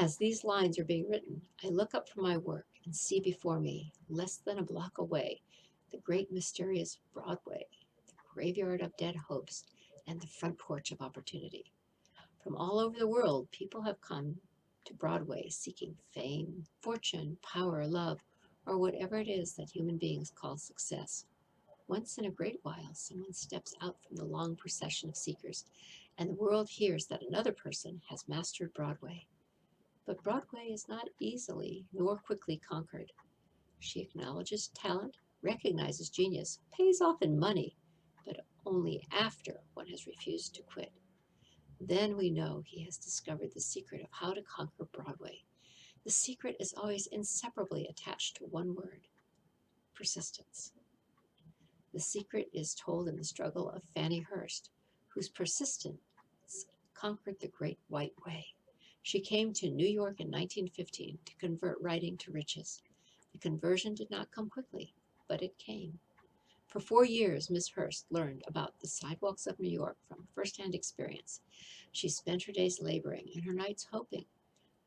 As these lines are being written, I look up from my work and see before me, less than a block away, the great mysterious Broadway, the graveyard of dead hopes, and the front porch of opportunity. From all over the world, people have come to Broadway seeking fame, fortune, power, love, or whatever it is that human beings call success. Once in a great while, someone steps out from the long procession of seekers, and the world hears that another person has mastered Broadway. But Broadway is not easily nor quickly conquered. She acknowledges talent, recognizes genius, pays off in money, but only after one has refused to quit. Then we know he has discovered the secret of how to conquer Broadway. The secret is always inseparably attached to one word: persistence. The secret is told in the struggle of Fanny Hurst, whose persistence conquered the Great White Way. She came to New York in 1915 to convert writing to riches. The conversion did not come quickly, but it came. For 4 years, Miss Hurst learned about the sidewalks of New York from first-hand experience. She spent her days laboring and her nights hoping.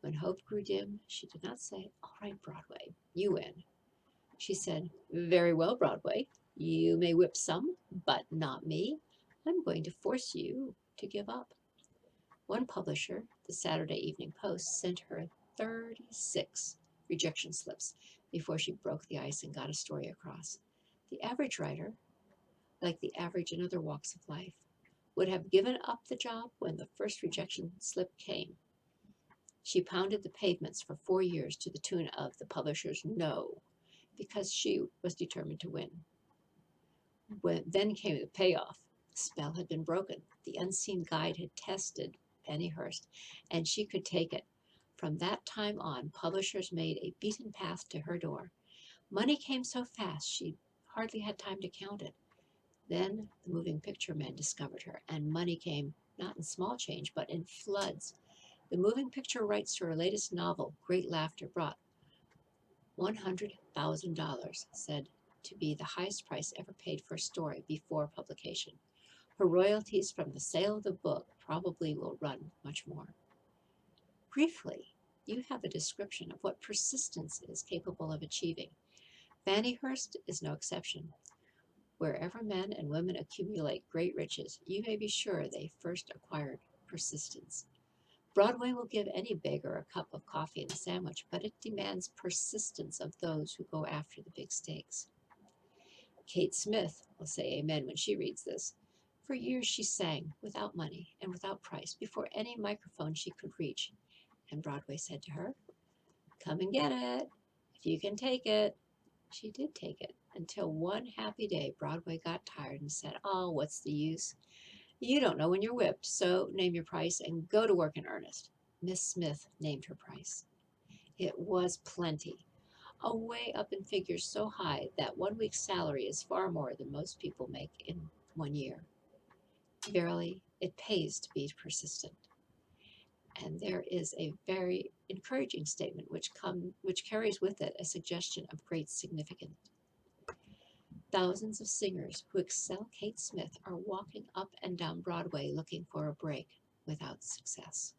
When hope grew dim, she did not say, "All right, Broadway, you win." She said, "Very well, Broadway, you may whip some, but not me. I'm going to force you to give up." One publisher, the Saturday Evening Post, sent her 36 rejection slips before she broke the ice and got a story across. The average writer, like the average in other walks of life, would have given up the job when the first rejection slip came. She pounded the pavements for 4 years to the tune of the publisher's no, because she was determined to win. Then came the payoff. The spell had been broken. The unseen guide had tested Penny Hurst, and she could take it. From that time on, publishers made a beaten path to her door. Money came so fast she hardly had time to count it. Then the moving picture men discovered her, and money came not in small change, but in floods. The moving picture rights to her latest novel, Great Laughter, brought $100,000, said to be the highest price ever paid for a story before publication. Her royalties from the sale of the book probably will run much more. Briefly, you have a description of what persistence is capable of achieving. Fanny Hurst is no exception. Wherever men and women accumulate great riches, you may be sure they first acquired persistence. Broadway will give any beggar a cup of coffee and a sandwich, but it demands persistence of those who go after the big stakes. Kate Smith will say amen when she reads this. For years she sang without money and without price before any microphone she could reach. And Broadway said to her, "Come and get it, if you can take it." She did take it, until one happy day Broadway got tired and said, "Oh, what's the use? You don't know when you're whipped, so name your price and go to work in earnest." Miss Smith named her price. It was plenty, away up in figures so high that 1 week's salary is far more than most people make in 1 year. Verily, it pays to be persistent. And there is a very encouraging statement which carries with it a suggestion of great significance. Thousands of singers who excel Kate Smith are walking up and down Broadway looking for a break without success.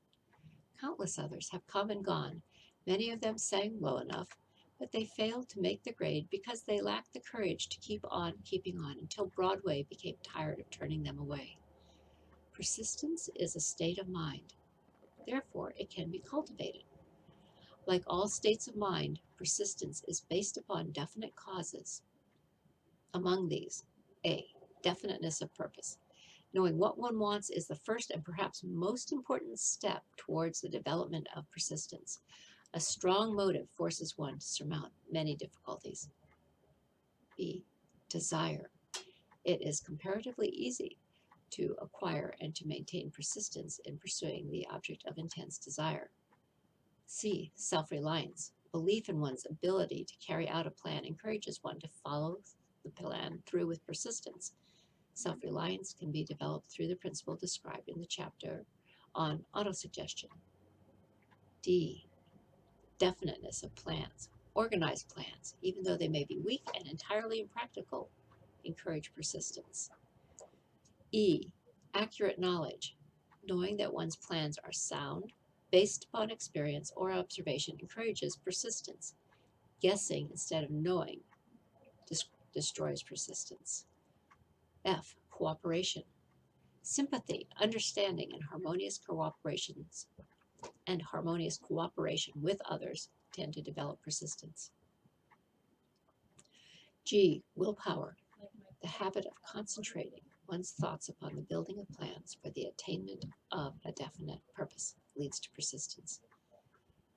Countless others have come and gone. Many of them sang well enough, but they failed to make the grade because they lacked the courage to keep on keeping on until Broadway became tired of turning them away. Persistence is a state of mind. Therefore, it can be cultivated. Like all states of mind, persistence is based upon definite causes. Among these, A, definiteness of purpose. Knowing what one wants is the first and perhaps most important step towards the development of persistence. A strong motive forces one to surmount many difficulties. B, desire. It is comparatively easy to acquire and to maintain persistence in pursuing the object of intense desire. C, self-reliance. Belief in one's ability to carry out a plan encourages one to follow the plan through with persistence. Self-reliance can be developed through the principle described in the chapter on autosuggestion. D, definiteness of plans. Organized plans, even though they may be weak and entirely impractical, encourage persistence. E, accurate knowledge. Knowing that one's plans are sound, based upon experience or observation encourages persistence. Guessing instead of knowing destroys persistence. F. Cooperation. Sympathy, understanding, and harmonious cooperation with others tend to develop persistence. G. Willpower. The habit of concentrating one's thoughts upon the building of plans for the attainment of a definite purpose leads to persistence.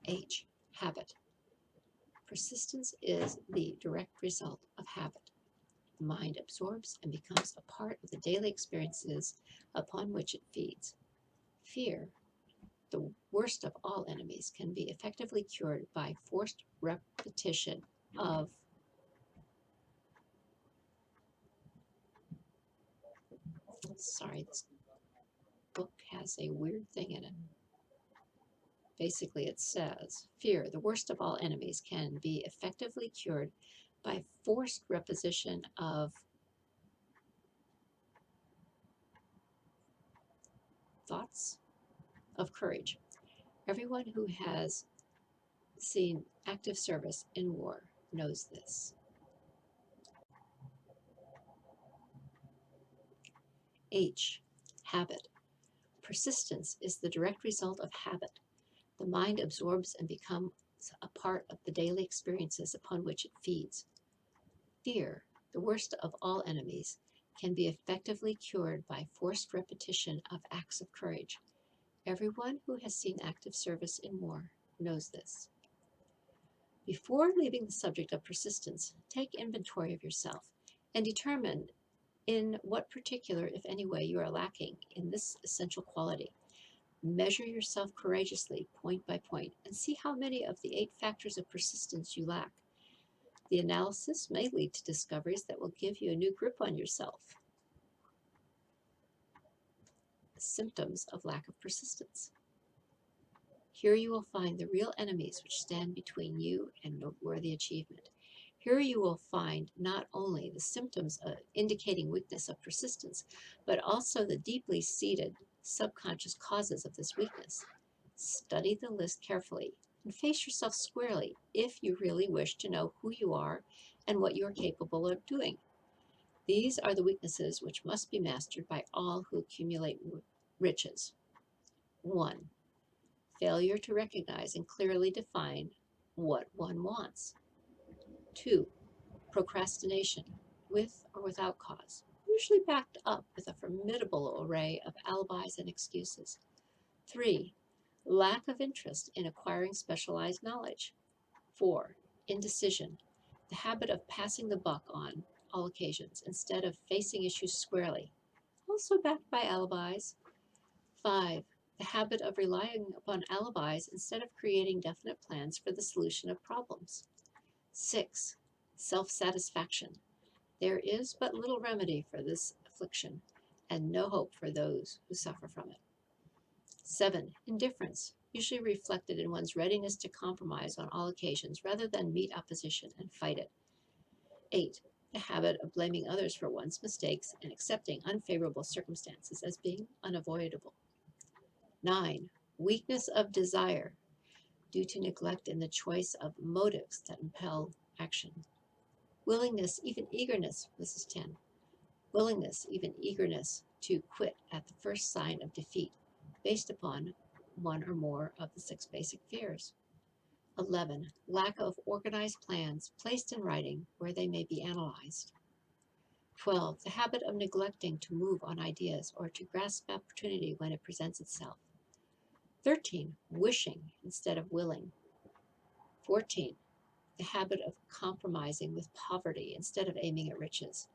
H. Habit. Persistence is the direct result of habit. The mind absorbs and becomes a part of the daily experiences upon which it feeds. Fear, the worst of all enemies, can be effectively cured by forced repetition of this book has a weird thing in it. Basically, it says, fear, the worst of all enemies, can be effectively cured by forced repetition of thoughts of courage. Everyone who has seen active service in war knows this. H. Habit. Persistence is the direct result of habit. The mind absorbs and becomes a part of the daily experiences upon which it feeds. Fear, the worst of all enemies, can be effectively cured by forced repetition of acts of courage. Everyone who has seen active service in war knows this. Before leaving the subject of persistence, take inventory of yourself and determine in what particular, if any way, you are lacking in this essential quality. Measure yourself courageously, point by point, and see how many of the 8 factors of persistence you lack. The analysis may lead to discoveries that will give you a new grip on yourself. Symptoms of lack of persistence. Here you will find the real enemies which stand between you and noteworthy achievement. Here you will find not only the symptoms indicating weakness of persistence, but also the deeply seated subconscious causes of this weakness. Study the list carefully and face yourself squarely if you really wish to know who you are and what you are capable of doing. These are the weaknesses which must be mastered by all who accumulate riches. 1. Failure to recognize and clearly define what one wants. 2. Procrastination, with or without cause, usually backed up with a formidable array of alibis and excuses. 3. Lack of interest in acquiring specialized knowledge. 4. Indecision, the habit of passing the buck on all occasions instead of facing issues squarely, also backed by alibis. 5. The habit of relying upon alibis instead of creating definite plans for the solution of problems. 6. Self-satisfaction. There is but little remedy for this affliction, and no hope for those who suffer from it. 7. Indifference, usually reflected in one's readiness to compromise on all occasions rather than meet opposition and fight it. 8. The habit of blaming others for one's mistakes and accepting unfavorable circumstances as being unavoidable. 9. Weakness of desire, due to neglect in the choice of motives that impel action. Willingness, even eagerness, this is 10. Willingness, even eagerness to quit at the first sign of defeat, based upon one or more of the 6 basic fears. 11. Lack of organized plans placed in writing where they may be analyzed. 12. The habit of neglecting to move on ideas or to grasp opportunity when it presents itself. 13. Wishing instead of willing. 14. The habit of compromising with poverty instead of aiming at riches.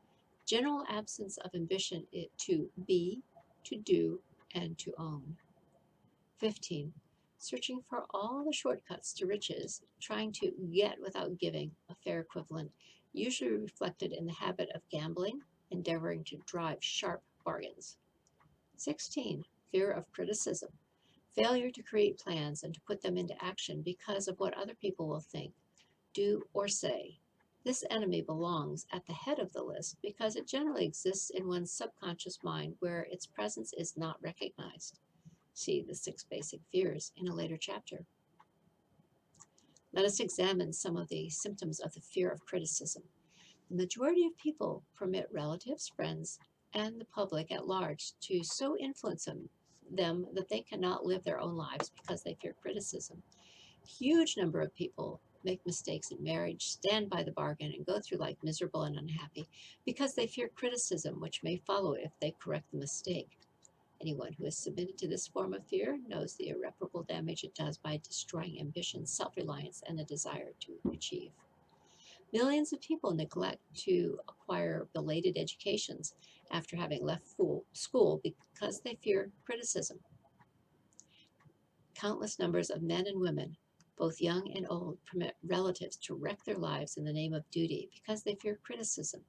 General absence of ambition to be, to do, and to own. 15. Searching for all the shortcuts to riches, trying to get without giving, a fair equivalent, usually reflected in the habit of gambling, endeavoring to drive sharp bargains. 16. Fear of criticism. Failure to create plans and to put them into action because of what other people will think, do, or say. This enemy belongs at the head of the list because it generally exists in one's subconscious mind where its presence is not recognized. See the 6 basic fears in a later chapter. Let us examine some of the symptoms of the fear of criticism. The majority of people permit relatives, friends, and the public at large to so influence them that they cannot live their own lives because they fear criticism. A huge number of people make mistakes in marriage, stand by the bargain, and go through life miserable and unhappy because they fear criticism, which may follow if they correct the mistake. Anyone who is submitted to this form of fear knows the irreparable damage it does by destroying ambition, self-reliance, and the desire to achieve. Millions of people neglect to acquire belated educations after having left school because they fear criticism. Countless numbers of men and women, both young and old, permit relatives to wreck their lives in the name of duty because they fear criticism.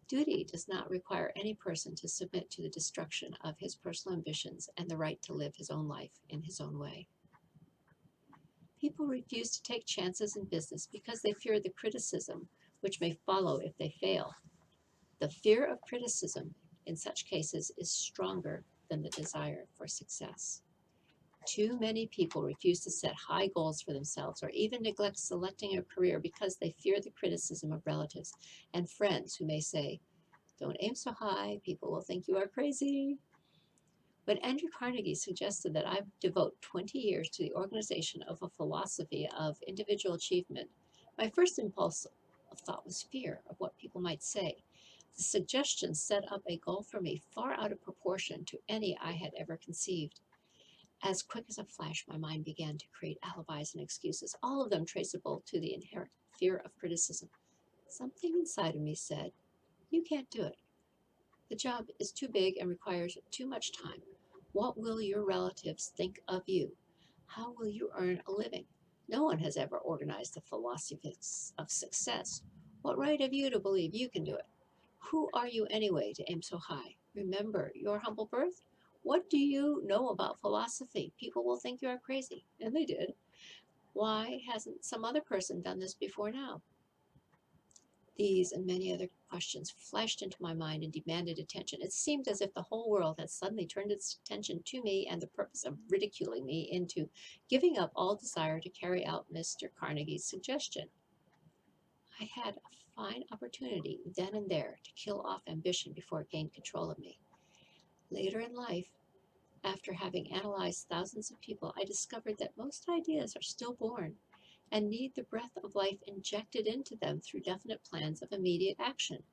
Duty does not require any person to submit to the destruction of his personal ambitions and the right to live his own life in his own way. People refuse to take chances in business because they fear the criticism which may follow if they fail. The fear of criticism in such cases is stronger than the desire for success. Too many people refuse to set high goals for themselves or even neglect selecting a career because they fear the criticism of relatives and friends who may say, "Don't aim so high, people will think you are crazy." When Andrew Carnegie suggested that I devote 20 years to the organization of a philosophy of individual achievement, my first impulse of thought was fear of what people might say. The suggestion set up a goal for me far out of proportion to any I had ever conceived. As quick as a flash, my mind began to create alibis and excuses, all of them traceable to the inherent fear of criticism. Something inside of me said, "You can't do it. The job is too big and requires too much time. What will your relatives think of you? How will you earn a living? No one has ever organized a philosophy of success. What right have you to believe you can do it? Who are you anyway to aim so high? Remember your humble birth? What do you know about philosophy? People will think you are crazy." And they did. Why hasn't some other person done this before now? These and many other questions flashed into my mind and demanded attention. It seemed as if the whole world had suddenly turned its attention to me and the purpose of ridiculing me into giving up all desire to carry out Mr. Carnegie's suggestion. I had a fine opportunity then and there to kill off ambition before it gained control of me. Later in life, after having analyzed thousands of people, I discovered that most ideas are still born and need the breath of life injected into them through definite plans of immediate action.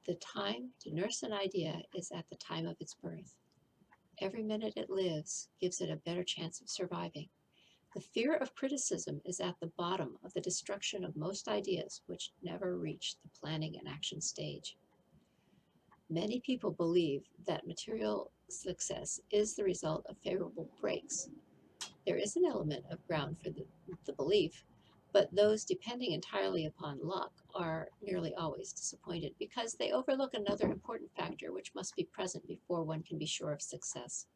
The time to nurse an idea is at the time of its birth. Every minute it lives gives it a better chance of surviving. The fear of criticism is at the bottom of the destruction of most ideas which never reach the planning and action stage. Many people believe that material success is the result of favorable breaks. There is an element of ground for the belief, but those depending entirely upon luck are nearly always disappointed because they overlook another important factor which must be present before one can be sure of success.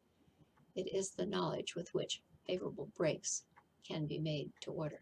It is the knowledge with which favorable breaks can be made to order.